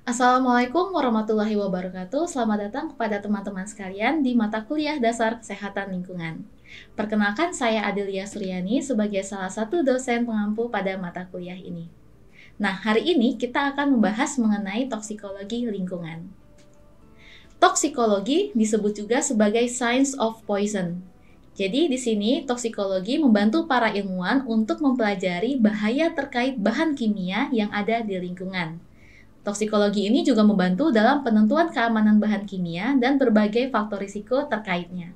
Assalamualaikum warahmatullahi wabarakatuh. Selamat datang kepada teman-teman sekalian di mata kuliah dasar kesehatan lingkungan. Perkenalkan, saya Adelia Suryani sebagai salah satu dosen pengampu pada mata kuliah ini. Nah, hari ini kita akan membahas mengenai toksikologi lingkungan. Toksikologi disebut juga sebagai science of poison. Jadi di sini toksikologi membantu para ilmuwan untuk mempelajari bahaya terkait bahan kimia yang ada di lingkungan. Toksikologi ini juga membantu dalam penentuan keamanan bahan kimia dan berbagai faktor risiko terkaitnya.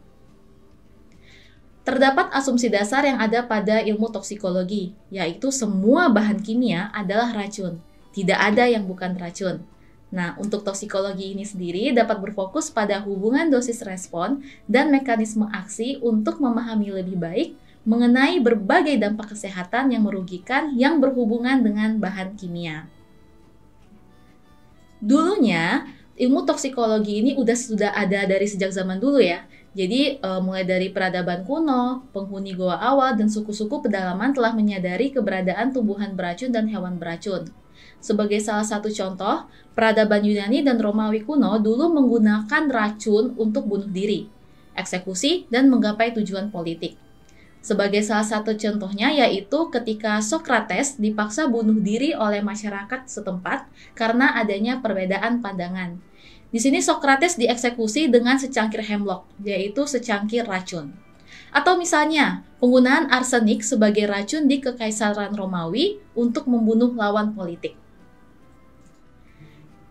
Terdapat asumsi dasar yang ada pada ilmu toksikologi, yaitu semua bahan kimia adalah racun. Tidak ada yang bukan racun. Nah, untuk toksikologi ini sendiri dapat berfokus pada hubungan dosis respon dan mekanisme aksi untuk memahami lebih baik mengenai berbagai dampak kesehatan yang merugikan yang berhubungan dengan bahan kimia. Dulunya, ilmu toksikologi ini sudah ada dari sejak zaman dulu ya. Jadi, mulai dari peradaban kuno, penghuni goa awal, dan suku-suku pedalaman telah menyadari keberadaan tumbuhan beracun dan hewan beracun. Sebagai salah satu contoh, peradaban Yunani dan Romawi kuno dulu menggunakan racun untuk bunuh diri, eksekusi, dan menggapai tujuan politik. Sebagai salah satu contohnya yaitu ketika Socrates dipaksa bunuh diri oleh masyarakat setempat karena adanya perbedaan pandangan. Di sini Socrates dieksekusi dengan secangkir hemlock, yaitu secangkir racun. Atau misalnya, penggunaan arsenik sebagai racun di Kekaisaran Romawi untuk membunuh lawan politik.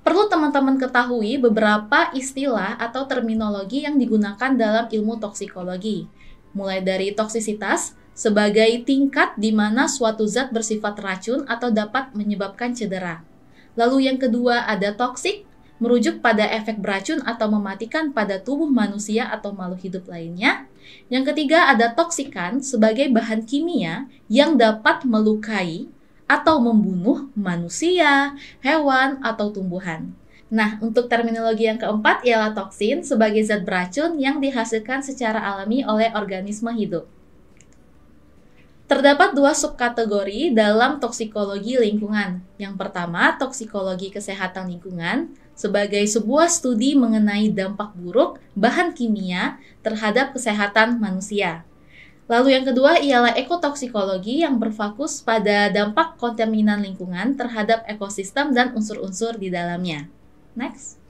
Perlu teman-teman ketahui beberapa istilah atau terminologi yang digunakan dalam ilmu toksikologi. Mulai dari toksisitas sebagai tingkat di mana suatu zat bersifat racun atau dapat menyebabkan cedera. Lalu yang kedua ada toksik, merujuk pada efek beracun atau mematikan pada tubuh manusia atau makhluk hidup lainnya. Yang ketiga ada toksikan sebagai bahan kimia yang dapat melukai atau membunuh manusia, hewan, atau tumbuhan. Nah, untuk terminologi yang keempat ialah toksin sebagai zat beracun yang dihasilkan secara alami oleh organisme hidup. Terdapat dua subkategori dalam toksikologi lingkungan. Yang pertama, toksikologi kesehatan lingkungan sebagai sebuah studi mengenai dampak buruk bahan kimia terhadap kesehatan manusia. Lalu yang kedua ialah ekotoksikologi yang berfokus pada dampak kontaminan lingkungan terhadap ekosistem dan unsur-unsur di dalamnya. Next.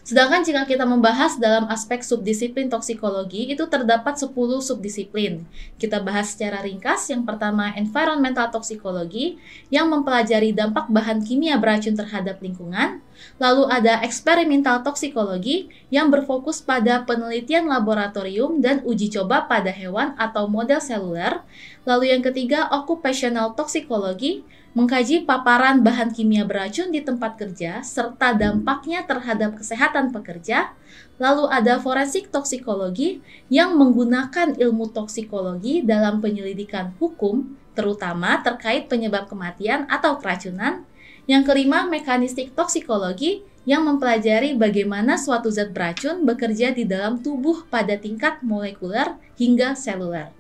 Sedangkan jika kita membahas dalam aspek subdisiplin toksikologi, itu terdapat 10 subdisiplin. Kita bahas secara ringkas. Yang pertama, environmental toksikologi yang mempelajari dampak bahan kimia beracun terhadap lingkungan. Lalu ada eksperimental toksikologi yang berfokus pada penelitian laboratorium dan uji coba pada hewan atau model seluler. Lalu yang ketiga, occupational toksikologi mengkaji paparan bahan kimia beracun di tempat kerja serta dampaknya terhadap kesehatan pekerja. Lalu ada forensik toksikologi yang menggunakan ilmu toksikologi dalam penyelidikan hukum, terutama terkait penyebab kematian atau keracunan. Yang kelima, mekanistik toksikologi yang mempelajari bagaimana suatu zat beracun bekerja di dalam tubuh pada tingkat molekuler hingga seluler.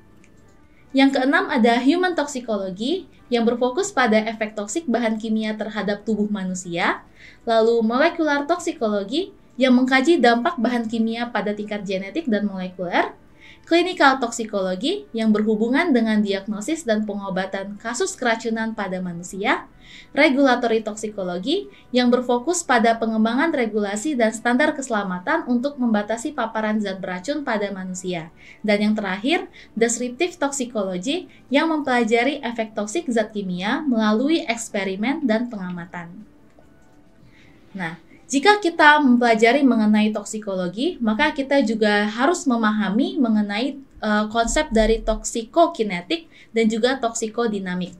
Yang keenam ada human toxicology yang berfokus pada efek toksik bahan kimia terhadap tubuh manusia. Lalu molecular toxicology yang mengkaji dampak bahan kimia pada tingkat genetik dan molekuler. Clinical toxicology yang berhubungan dengan diagnosis dan pengobatan kasus keracunan pada manusia. Regulatory toxicology yang berfokus pada pengembangan regulasi dan standar keselamatan untuk membatasi paparan zat beracun pada manusia. Dan yang terakhir, descriptive toxicology yang mempelajari efek toksik zat kimia melalui eksperimen dan pengamatan. Nah, jika kita mempelajari mengenai toksikologi, maka kita juga harus memahami mengenai konsep dari toksikokinetik dan juga toksikodinamik.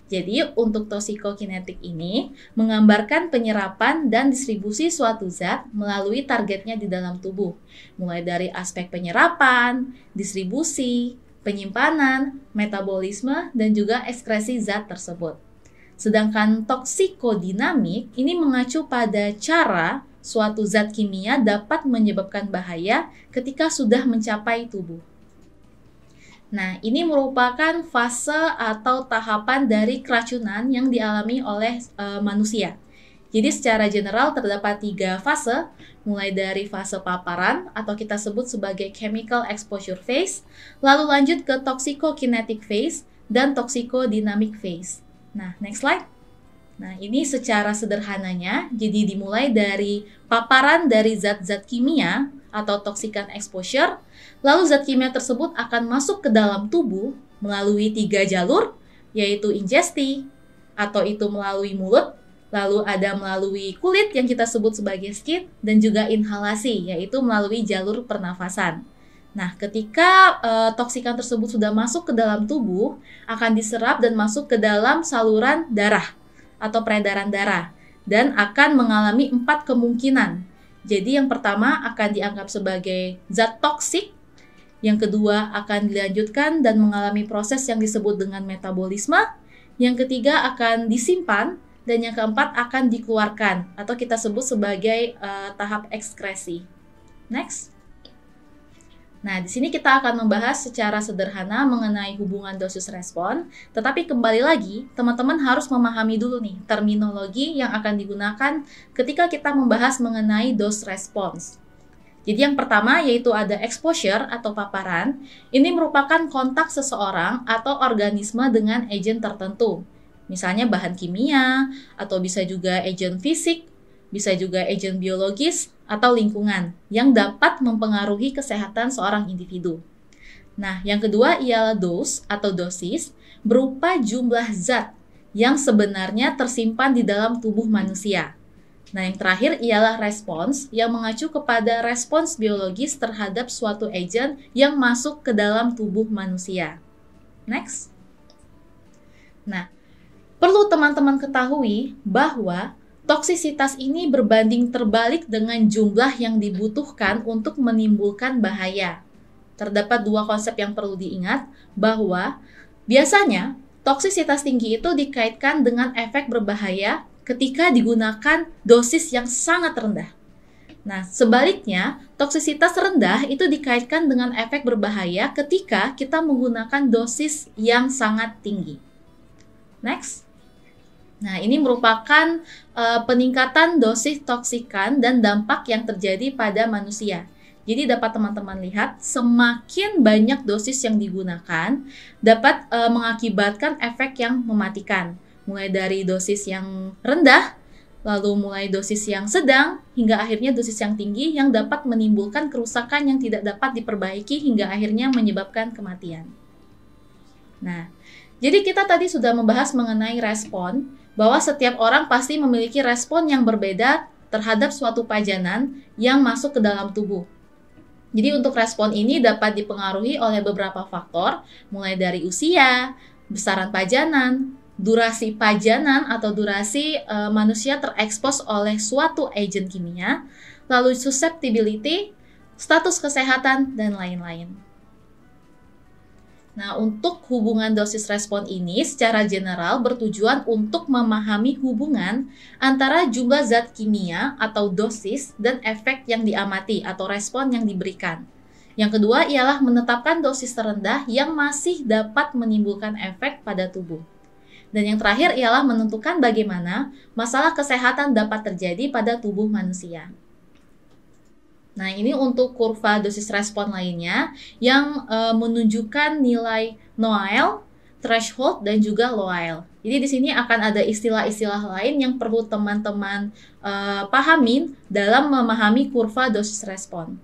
Jadi, untuk toksikokinetik ini menggambarkan penyerapan dan distribusi suatu zat melalui targetnya di dalam tubuh, mulai dari aspek penyerapan, distribusi, penyimpanan, metabolisme, dan juga ekskresi zat tersebut. Sedangkan toksikodinamik ini mengacu pada cara suatu zat kimia dapat menyebabkan bahaya ketika sudah mencapai tubuh. Nah, ini merupakan fase atau tahapan dari keracunan yang dialami oleh manusia. Jadi secara general terdapat 3 fase, mulai dari fase paparan atau kita sebut sebagai chemical exposure phase, lalu lanjut ke toxicokinetic phase dan toxicodynamic phase. Nah, next slide. Nah, ini secara sederhananya, jadi dimulai dari paparan dari zat-zat kimia atau toxican exposure, lalu zat kimia tersebut akan masuk ke dalam tubuh melalui 3 jalur, yaitu ingesti, atau itu melalui mulut, lalu ada melalui kulit yang kita sebut sebagai skin, dan juga inhalasi, yaitu melalui jalur pernafasan. Nah, ketika toksikan tersebut sudah masuk ke dalam tubuh, akan diserap dan masuk ke dalam saluran darah atau peredaran darah, dan akan mengalami 4 kemungkinan. Jadi yang pertama akan dianggap sebagai zat toksik, yang kedua akan dilanjutkan dan mengalami proses yang disebut dengan metabolisme, yang ketiga akan disimpan, dan yang keempat akan dikeluarkan atau kita sebut sebagai tahap ekskresi. Next. Nah, di sini kita akan membahas secara sederhana mengenai hubungan dosis respon, tetapi kembali lagi, teman-teman harus memahami dulu nih terminologi yang akan digunakan ketika kita membahas mengenai dose response. Jadi yang pertama yaitu ada exposure atau paparan. Ini merupakan kontak seseorang atau organisme dengan agen tertentu. Misalnya bahan kimia, atau bisa juga agen fisik, bisa juga agen biologis, atau lingkungan yang dapat mempengaruhi kesehatan seorang individu. Nah, yang kedua ialah dose atau dosis, berupa jumlah zat yang sebenarnya tersimpan di dalam tubuh manusia. Nah, yang terakhir ialah respons yang mengacu kepada respons biologis terhadap suatu agen yang masuk ke dalam tubuh manusia. Next. Nah, perlu teman-teman ketahui bahwa toksisitas ini berbanding terbalik dengan jumlah yang dibutuhkan untuk menimbulkan bahaya. Terdapat 2 konsep yang perlu diingat, bahwa biasanya toksisitas tinggi itu dikaitkan dengan efek berbahaya ketika digunakan dosis yang sangat rendah. Nah, sebaliknya, toksisitas rendah itu dikaitkan dengan efek berbahaya ketika kita menggunakan dosis yang sangat tinggi. Next. Nah, ini merupakan peningkatan dosis toksikan dan dampak yang terjadi pada manusia. Jadi dapat teman-teman lihat, semakin banyak dosis yang digunakan dapat mengakibatkan efek yang mematikan. Mulai dari dosis yang rendah, lalu mulai dosis yang sedang, hingga akhirnya dosis yang tinggi yang dapat menimbulkan kerusakan yang tidak dapat diperbaiki hingga akhirnya menyebabkan kematian. Nah, jadi kita tadi sudah membahas mengenai respon, bahwa setiap orang pasti memiliki respon yang berbeda terhadap suatu pajanan yang masuk ke dalam tubuh. Jadi untuk respon ini dapat dipengaruhi oleh beberapa faktor, mulai dari usia, besaran pajanan, durasi pajanan atau durasi manusia terekspos oleh suatu agen kimia, lalu susceptibility, status kesehatan, dan lain-lain. Nah, untuk hubungan dosis respon ini secara general bertujuan untuk memahami hubungan antara jumlah zat kimia atau dosis dan efek yang diamati atau respon yang diberikan. Yang kedua ialah menetapkan dosis terendah yang masih dapat menimbulkan efek pada tubuh. Dan yang terakhir ialah menentukan bagaimana masalah kesehatan dapat terjadi pada tubuh manusia. Nah, ini untuk kurva dosis respon lainnya yang menunjukkan nilai Noael, threshold, dan juga Loael. Jadi di sini akan ada istilah-istilah lain yang perlu teman-teman pahamin dalam memahami kurva dosis respon.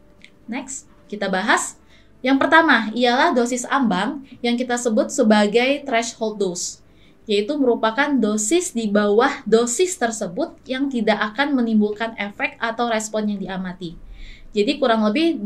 Next, kita bahas. Yang pertama ialah dosis ambang yang kita sebut sebagai threshold dose, yaitu merupakan dosis di bawah dosis tersebut yang tidak akan menimbulkan efek atau respon yang diamati. Jadi kurang lebih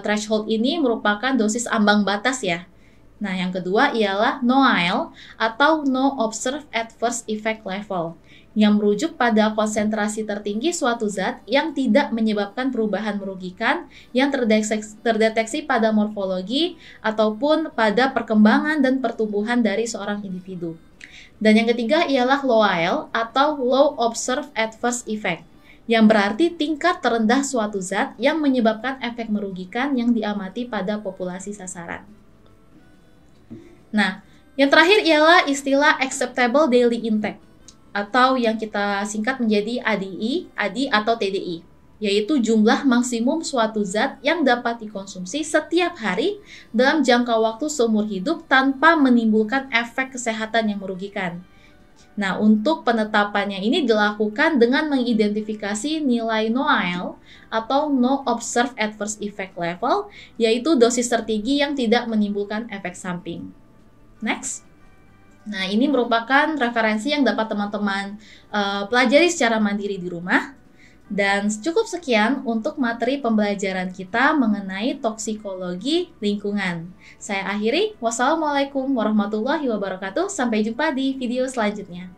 threshold ini merupakan dosis ambang batas ya. Nah, yang kedua ialah NOAEL atau No Observed Adverse Effect Level, yang merujuk pada konsentrasi tertinggi suatu zat yang tidak menyebabkan perubahan merugikan yang terdeteksi pada morfologi ataupun pada perkembangan dan pertumbuhan dari seorang individu. Dan yang ketiga ialah LOAEL atau Low Observed Adverse Effect, yang berarti tingkat terendah suatu zat yang menyebabkan efek merugikan yang diamati pada populasi sasaran. Nah, yang terakhir ialah istilah acceptable daily intake. atau yang kita singkat menjadi ADI, ADI atau TDI, yaitu jumlah maksimum suatu zat yang dapat dikonsumsi setiap hari dalam jangka waktu seumur hidup tanpa menimbulkan efek kesehatan yang merugikan. Nah, untuk penetapannya ini dilakukan dengan mengidentifikasi nilai NOAEL atau No Observed Adverse Effect Level, yaitu dosis tertinggi yang tidak menimbulkan efek samping. Next. Nah, ini merupakan referensi yang dapat teman-teman pelajari secara mandiri di rumah. Dan cukup sekian untuk materi pembelajaran kita mengenai toksikologi lingkungan. Saya akhiri. Wassalamualaikum warahmatullahi wabarakatuh. Sampai jumpa di video selanjutnya.